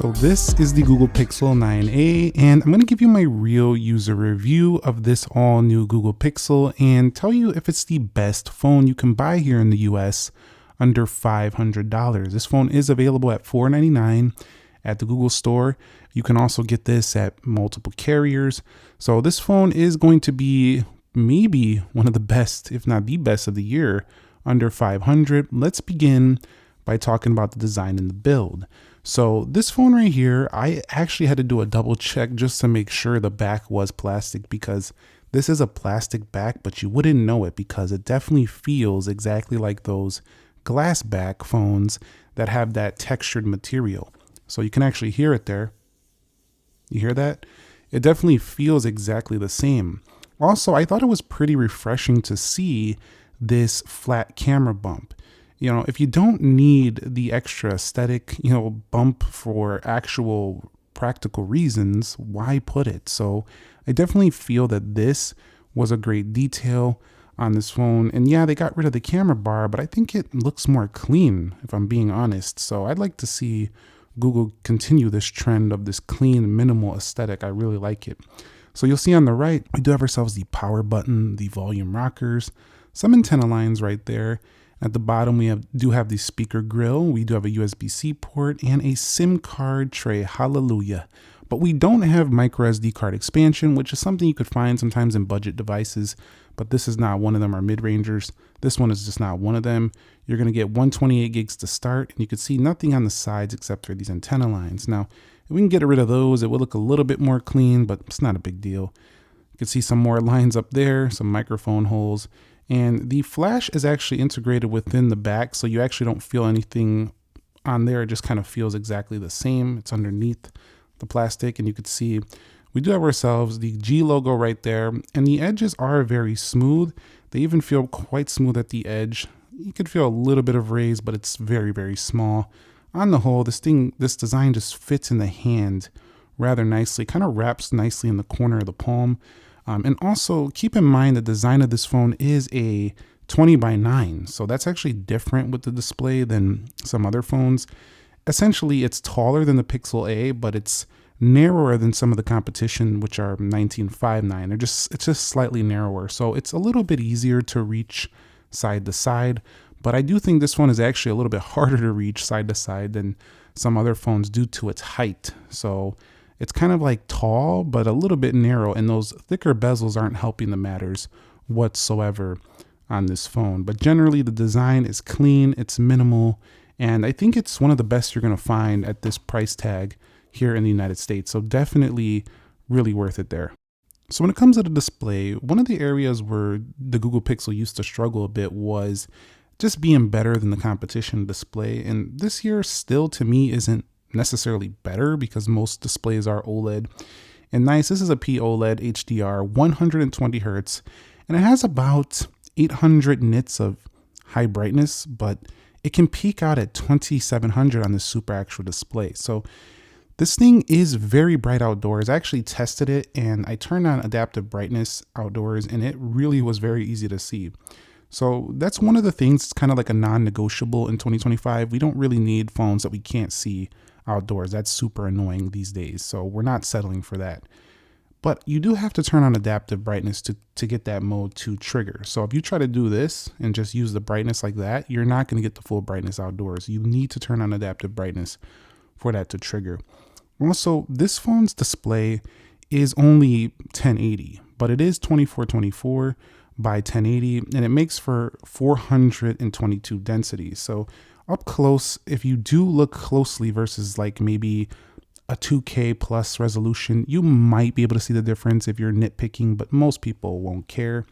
So this is the Google Pixel 9a, and I'm going to give you my real user review of this all new Google Pixel and tell you if it's the best phone you can buy here in the US under $500. This phone is available at $499 at the Google Store. You can also get this at multiple carriers. So this phone is going to be maybe one of the best, if not the best of the year, under $500. Let's begin by talking about the design and the build. So this phone right here, I actually had to do a double check just to make sure the back was plastic, because this is a plastic back, but you wouldn't know it because it definitely feels exactly like those glass back phones that have that textured material. So you can actually hear it there. You hear that? It definitely feels exactly the same. Also, I thought it was pretty refreshing to see this flat camera bump. You know, if you don't need the extra aesthetic, bump for actual practical reasons, why put it? So I definitely feel that this was a great detail on this phone. And yeah, they got rid of the camera bar, but I think it looks more clean, if I'm being honest. So I'd like to see Google continue this trend of this clean, minimal aesthetic. I really like it. So you'll see on the right, we do have ourselves the power button, the volume rockers, some antenna lines right there. At the bottom, we do have the speaker grill. We do have a USB-C port and a SIM card tray. Hallelujah. But we don't have micro SD card expansion, which is something you could find sometimes in budget devices, but this is not one of them, or mid-rangers. This one is just not one of them. You're going to get 128 gigs to start, and you can see nothing on the sides except for these antenna lines. Now, if we can get rid of those, it will look a little bit more clean, but it's not a big deal. You can see some more lines up there, some microphone holes. And the flash is actually integrated within the back, so you actually don't feel anything on there. It just kind of feels exactly the same. It's underneath the plastic, and you can see we do have ourselves the G logo right there, and the edges are very smooth. They even feel quite smooth at the edge. You could feel a little bit of raise, but it's very, very small. On the whole, this design just fits in the hand rather nicely, kind of wraps nicely in the corner of the palm. And also keep in mind the design of this phone is a 20:9. So that's actually different with the display than some other phones. Essentially, it's taller than the Pixel A, but it's narrower than some of the competition, which are 19:5.9. It's just slightly narrower. So it's a little bit easier to reach side to side. But I do think this phone is actually a little bit harder to reach side to side than some other phones due to its height. So it's kind of like tall, but a little bit narrow, and those thicker bezels aren't helping the matters whatsoever on this phone. But generally, the design is clean, it's minimal, and I think it's one of the best you're going to find at this price tag here in the United States. So definitely really worth it there. So when it comes to the display, one of the areas where the Google Pixel used to struggle a bit was just being better than the competition display. And this year still, to me, isn't necessarily better because most displays are OLED. And nice, this is a POLED HDR, 120 hertz, and it has about 800 nits of high brightness, but it can peak out at 2700 on the super actual display. So this thing is very bright outdoors. I actually tested it and I turned on adaptive brightness outdoors, and it really was very easy to see. So that's one of the things, it's kind of like a non-negotiable in 2025. We don't really need phones that we can't see outdoors. That's super annoying these days. So we're not settling for that. But you do have to turn on adaptive brightness to get that mode to trigger. So if you try to do this and just use the brightness like that, you're not going to get the full brightness outdoors. You need to turn on adaptive brightness for that to trigger. Also, this phone's display is only 1080, but it is 2424 by 1080, and it makes for 422 density. So up close, if you do look closely versus like maybe a 2K plus resolution, you might be able to see the difference if you're nitpicking, but most people won't care.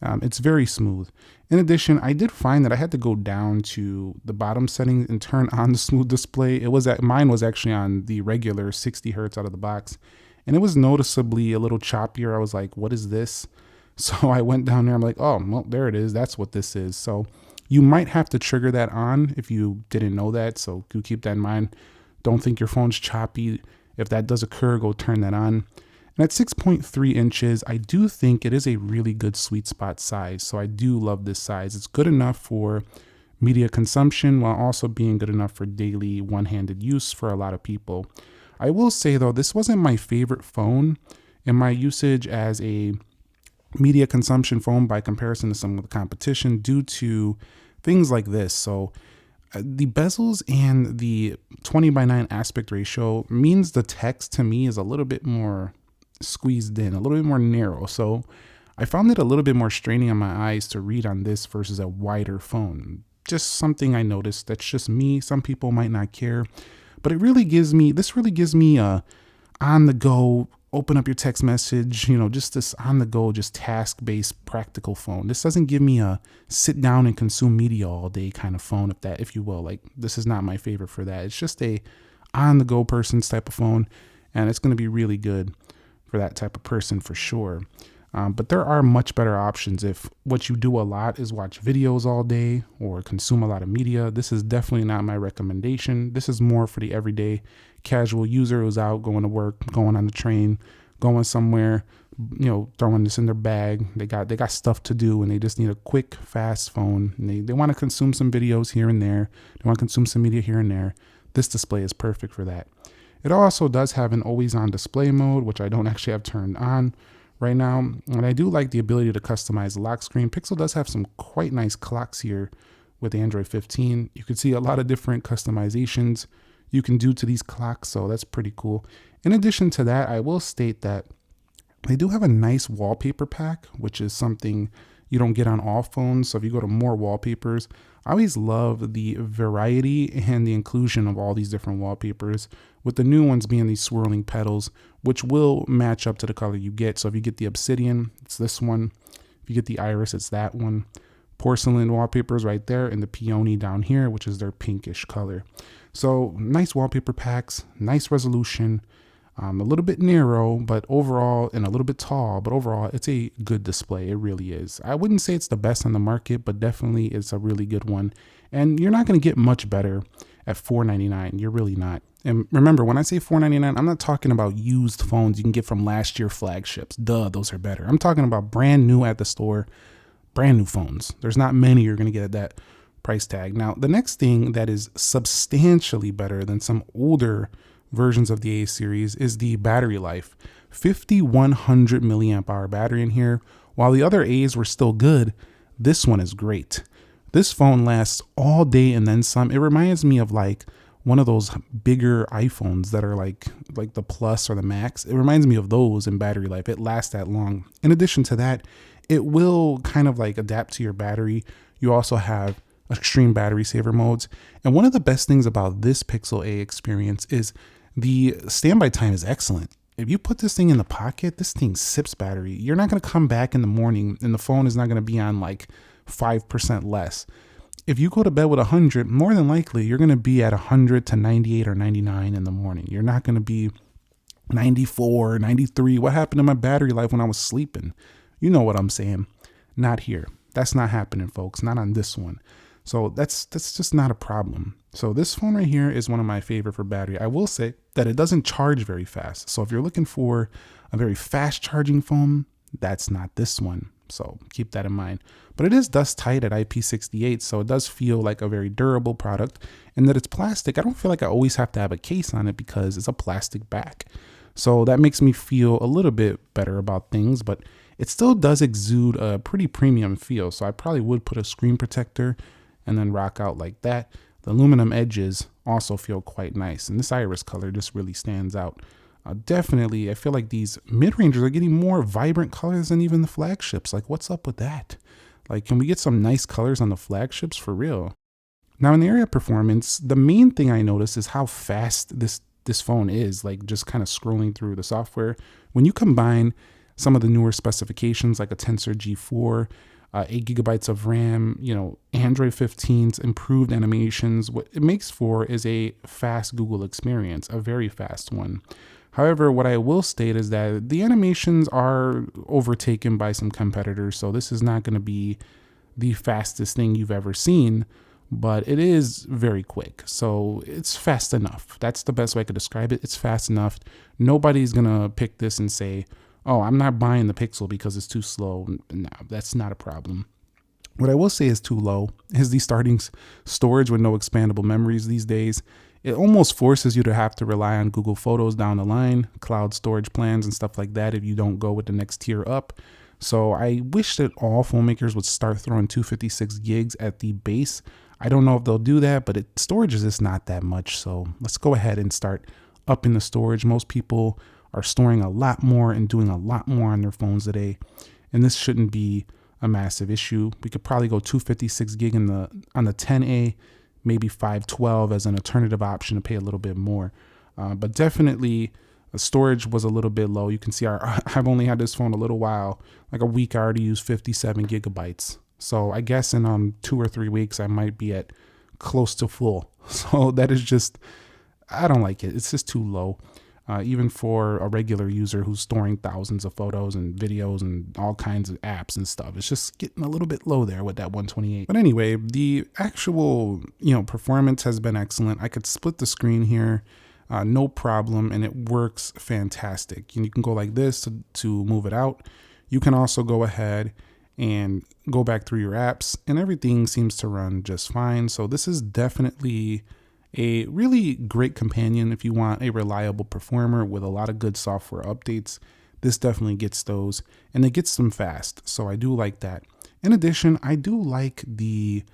It's very smooth. In addition, I did find that I had to go down to the bottom settings and turn on the smooth display. Mine was actually on the regular 60 hertz out of the box, and it was noticeably a little choppier. I was like, what is this? So I went down there. I'm like, oh, well, there it is. That's what this is. So you might have to trigger that on if you didn't know that. So do keep that in mind. Don't think your phone's choppy. If that does occur, go turn that on. And at 6.3 inches, I do think it is a really good sweet spot size. So I do love this size. It's good enough for media consumption while also being good enough for daily one-handed use for a lot of people. I will say though, this wasn't my favorite phone in my usage as a media consumption phone by comparison to some of the competition due to things like this. So the bezels and the 20:9 aspect ratio means the text to me is a little bit more squeezed in, a little bit more narrow. So I found it a little bit more straining on my eyes to read on this versus a wider phone. Just something I noticed. That's just me. Some people might not care, but this really gives me a on the go, open up your text message, just this on the go, just task based practical phone. This doesn't give me a sit down and consume media all day kind of phone, if you will. Like, this is not my favorite for that. It's just a on the go person's type of phone, and it's going to be really good for that type of person for sure. But there are much better options if what you do a lot is watch videos all day or consume a lot of media. This is definitely not my recommendation. This is more for the everyday casual user who's out going to work, going on the train, going somewhere, throwing this in their bag. They got stuff to do and they just need a quick, fast phone. And they want to consume some videos here and there. They want to consume some media here and there. This display is perfect for that. It also does have an always on display mode, which I don't actually have turned on right now, and I do like the ability to customize the lock screen. Pixel does have some quite nice clocks here with Android 15. You can see a lot of different customizations you can do to these clocks, so that's pretty cool. In addition to that, I will state that they do have a nice wallpaper pack, which is something you don't get on all phones. So if you go to more wallpapers, I always love the variety and the inclusion of all these different wallpapers, with the new ones being these swirling petals, which will match up to the color you get. So if you get the obsidian, it's this one. If you get the iris, it's that one. Porcelain wallpapers right there, and the peony down here, which is their pinkish color. So nice wallpaper packs, nice resolution, a little bit narrow, but overall, and a little bit tall, but overall, it's a good display. It really is. I wouldn't say it's the best on the market, but definitely it's a really good one. And you're not going to get much better at $499. You're really not. And remember, when I say $499, I'm not talking about used phones you can get from last year flagships. Duh, those are better. I'm talking about brand new at the store, brand new phones. There's not many you're going to get at that price tag. Now, the next thing that is substantially better than some older versions of the A series is the battery life. 5100 milliamp hour battery in here. While the other A's were still good, this one is great. This phone lasts all day and then some. It reminds me of like one of those bigger iPhones that are like the Plus or the Max. It reminds me of those in battery life. It lasts that long. In addition to that, it will kind of like adapt to your battery. You also have extreme battery saver modes. And one of the best things about this Pixel A experience is the standby time is excellent. If you put this thing in the pocket, this thing sips battery. You're not going to come back in the morning and the phone is not going to be on like 5% less. If you go to bed with 100, more than likely you're going to be at 100 to 98 or 99 in the morning. You're not going to be 94, 93. What happened to my battery life when I was sleeping? You know what I'm saying. Not here. That's not happening, folks. Not on this one. So that's just not a problem. So this phone right here is one of my favorite for battery. I will say that it doesn't charge very fast. So if you're looking for a very fast charging phone, that's not this one. So keep that in mind. But it is dust tight at IP68, so it does feel like a very durable product. And that it's plastic, I don't feel like I always have to have a case on it because it's a plastic back. So that makes me feel a little bit better about things, but it still does exude a pretty premium feel. So I probably would put a screen protector and then rock out like that. The aluminum edges also feel quite nice, and this iris color just really stands out. Definitely, I feel like these mid-rangers are getting more vibrant colors than even the flagships. Like, what's up with that? Like, can we get some nice colors on the flagships for real? Now, in the area of performance, the main thing I notice is how fast this phone is, like just kind of scrolling through the software. When you combine some of the newer specifications like a Tensor G4, 8 gigabytes of RAM, Android 15's improved animations, what it makes for is a fast Google experience, a very fast one. However, what I will state is that the animations are overtaken by some competitors, so this is not going to be the fastest thing you've ever seen, but it is very quick. So it's fast enough. That's the best way I could describe it. It's fast enough. Nobody's going to pick this and say, oh, I'm not buying the Pixel because it's too slow. No, that's not a problem. What I will say is too low is the starting storage with no expandable memories these days. It almost forces you to have to rely on Google Photos down the line, cloud storage plans and stuff like that if you don't go with the next tier up. So I wish that all phone makers would start throwing 256 gigs at the base. I don't know if they'll do that, but storage is just not that much. So let's go ahead and start upping the storage. Most people are storing a lot more and doing a lot more on their phones today. And this shouldn't be a massive issue. We could probably go 256 gig on the 10A, maybe 512 as an alternative option to pay a little bit more. But definitely the storage was a little bit low. You can see I've only had this phone a little while, like a week. I already used 57 gigabytes. So I guess in 2 or 3 weeks, I might be at close to full. So that is just, I don't like it. It's just too low. Even for a regular user who's storing thousands of photos and videos and all kinds of apps and stuff. It's just getting a little bit low there with that 128. But anyway, the actual, performance has been excellent. I could split the screen here, no problem, and it works fantastic. And you can go like this to move it out. You can also go ahead and go back through your apps, and everything seems to run just fine. So this is definitely a really great companion if you want a reliable performer with a lot of good software updates. This definitely gets those, and it gets them fast. So I do like that. In addition, I do like the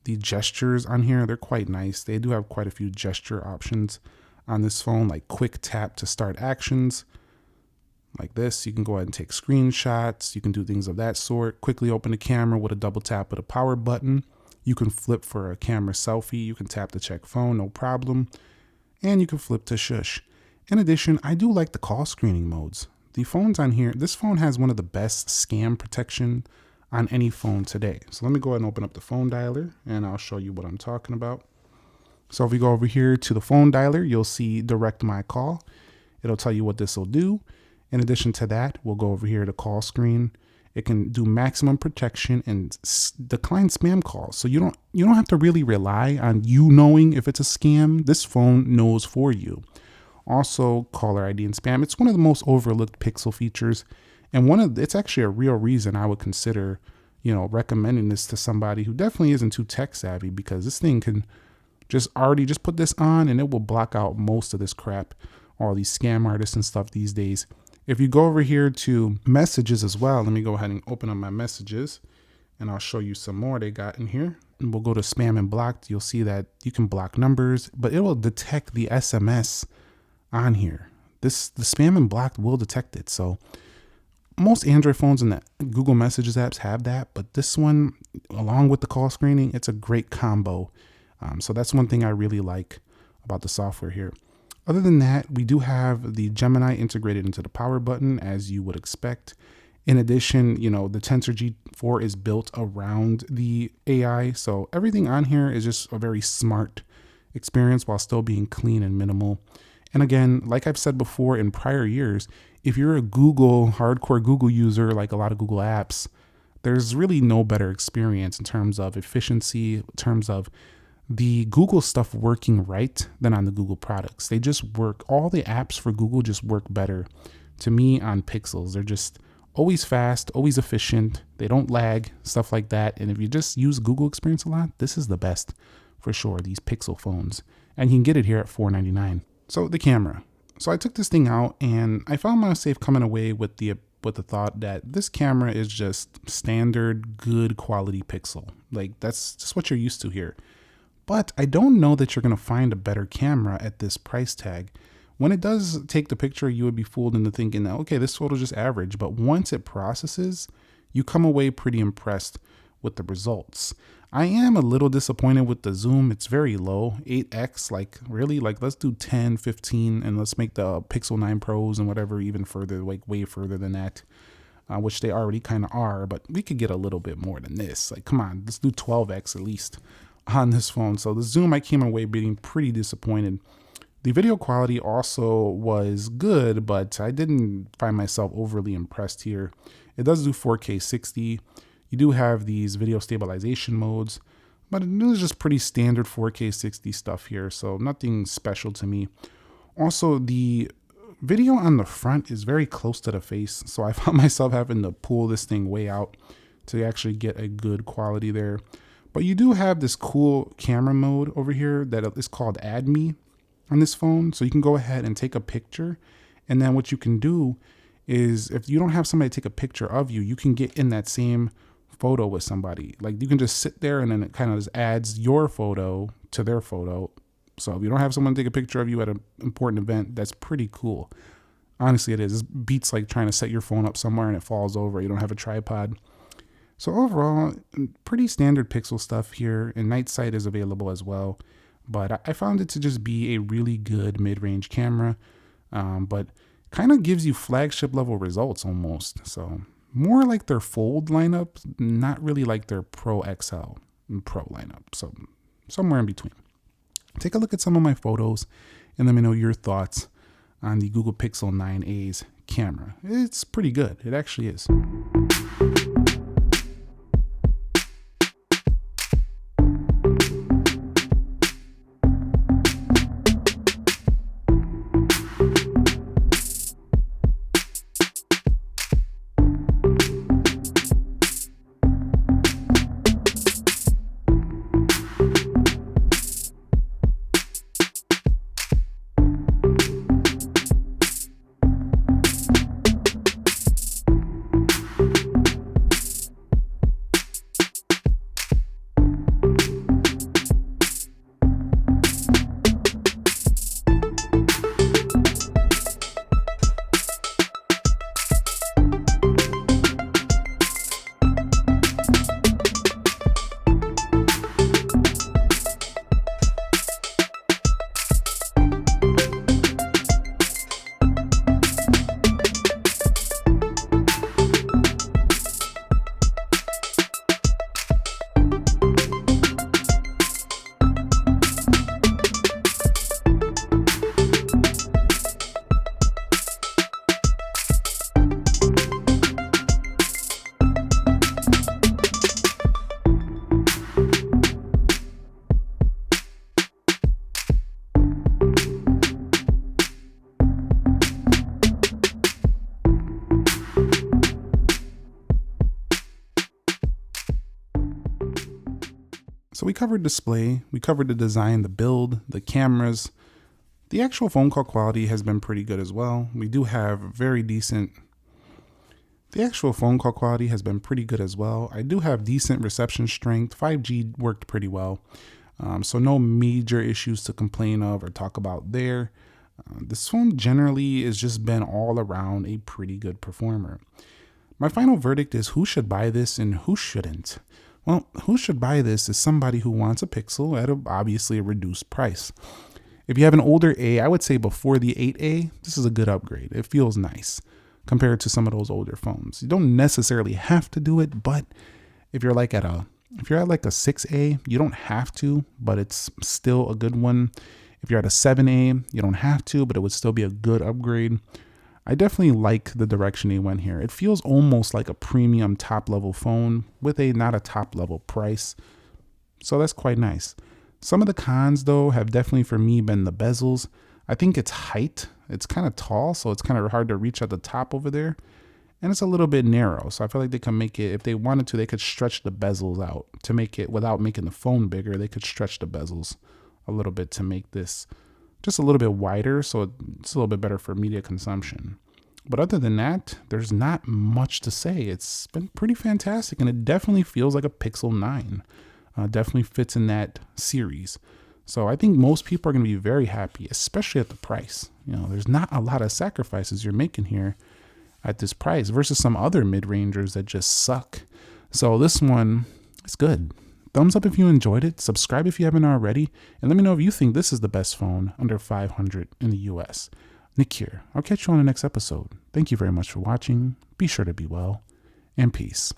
gestures on here. They're quite nice. They do have quite a few gesture options on this phone, like quick tap to start actions. Like this, you can go ahead and take screenshots. You can do things of that sort. Quickly open the camera with a double tap with a power button. You can flip for a camera selfie. You can tap to check phone, no problem. And you can flip to shush. In addition, I do like the call screening modes. The phones on here, this phone has one of the best scam protection on any phone today. So let me go ahead and open up the phone dialer and I'll show you what I'm talking about. So if we go over here to the phone dialer, you'll see direct my call. It'll tell you what this will do. In addition to that, we'll go over here to call screen. It can do maximum protection and decline spam calls. So you don't have to really rely on you knowing if it's a scam. This phone knows for you. Also, caller ID and spam. It's one of the most overlooked Pixel features, and it's actually a real reason I would consider, recommending this to somebody who definitely isn't too tech savvy, because this thing can just put this on and it will block out most of this crap, all these scam artists and stuff these days. If you go over here to messages as well, let me go ahead and open up my messages and I'll show you some more they got in here. And we'll go to spam and blocked. You'll see that you can block numbers, but it will detect the SMS on here. The spam and blocked will detect it. So most Android phones and the Google Messages apps have that, but this one, along with the call screening, it's a great combo. So that's one thing I really like about the software here. Other than that, we do have the Gemini integrated into the power button, as you would expect. In addition, the Tensor G4 is built around the AI. So everything on here is just a very smart experience while still being clean and minimal. And again, like I've said before in prior years, if you're a hardcore Google user, like a lot of Google apps, there's really no better experience in terms of efficiency, in terms of the Google stuff working right than on the Google products. They just work. All the apps for Google just work better to me on Pixels. They're just always fast, always efficient. They don't lag, stuff like that. And if you just use Google experience a lot, this is the best for sure, these Pixel phones. And you can get it here at $499. So the camera. So I took this thing out and I found myself coming away with the thought that this camera is just standard, good quality Pixel. Like that's just what you're used to here. But I don't know that you're going to find a better camera at this price tag. When it does take the picture, you would be fooled into thinking that, okay, this photo is just average. But once it processes, you come away pretty impressed with the results. I am a little disappointed with the zoom. It's very low, 8x, like really, like let's do 10, 15, and let's make the Pixel 9 Pros and whatever even further, like way further than that, which they already kind of are. But we could get a little bit more than this. Like, come on, let's do 12x at least on this phone. So the zoom, I came away being pretty disappointed. The video quality also was good, but I didn't find myself overly impressed here. It does do 4K 60. You do have these video stabilization modes, but it was just pretty standard 4K 60 stuff here, so nothing special to me. Also, the video on the front is very close to the face, so I found myself having to pull this thing way out to actually get a good quality there. But you do have this cool camera mode over here that is called Add Me on this phone. So you can go ahead and take a picture. And then what you can do is, if you don't have somebody take a picture of you, you can get in that same photo with somebody. Like, you can just sit there and then it kind of just adds your photo to their photo. So if you don't have someone take a picture of you at an important event, that's pretty cool. Honestly, it is. It beats like trying to set your phone up somewhere and it falls over. You don't have a tripod. So overall, pretty standard Pixel stuff here, and night sight is available as well. But I found it to just be a really good mid-range camera, but kind of gives you flagship level results almost. So more like their Fold lineup, not really like their Pro XL and Pro lineup. So somewhere in between. Take a look at some of my photos and let me know your thoughts on the Google Pixel 9a's camera. It's pretty good. It actually is. So we covered display, we covered the design, the build, the cameras. The actual phone call quality has been pretty good as well. We do have very decent. The actual phone call quality has been pretty good as well. I do have decent reception strength. 5G worked pretty well. So no major issues to complain of or talk about there. This phone generally has just been all around a pretty good performer. My final verdict is who should buy this and who shouldn't. Well, who should buy this is somebody who wants a Pixel at obviously a reduced price. If you have an older A, I would say before the 8A, this is a good upgrade. It feels nice compared to some of those older phones. You don't necessarily have to do it, but if you're like at a 6A, you don't have to, but it's still a good one. If you're at a 7A, you don't have to, but it would still be a good upgrade. I definitely like the direction they went here. It feels almost like a premium top level phone with not a top level price. So that's quite nice. Some of the cons though have definitely for me been the bezels. I think its height, it's kind of tall, so it's kind of hard to reach at the top over there. And it's a little bit narrow. So I feel like they can make it, if they wanted to, they could stretch the bezels out to make it, without making the phone bigger, they could stretch the bezels a little bit to make this just a little bit wider, so it's a little bit better for media consumption. But other than that, there's not much to say. It's been pretty fantastic, and it definitely feels like a Pixel 9. Definitely fits in that series. So I think most people are going to be very happy, especially at the price. You know, there's not a lot of sacrifices you're making here at this price versus some other mid-rangers that just suck. So this one, it's good. Thumbs up if you enjoyed it, subscribe if you haven't already, and let me know if you think this is the best phone under $500 in the US. Nick here. I'll catch you on the next episode. Thank you very much for watching. Be sure to be well, and peace.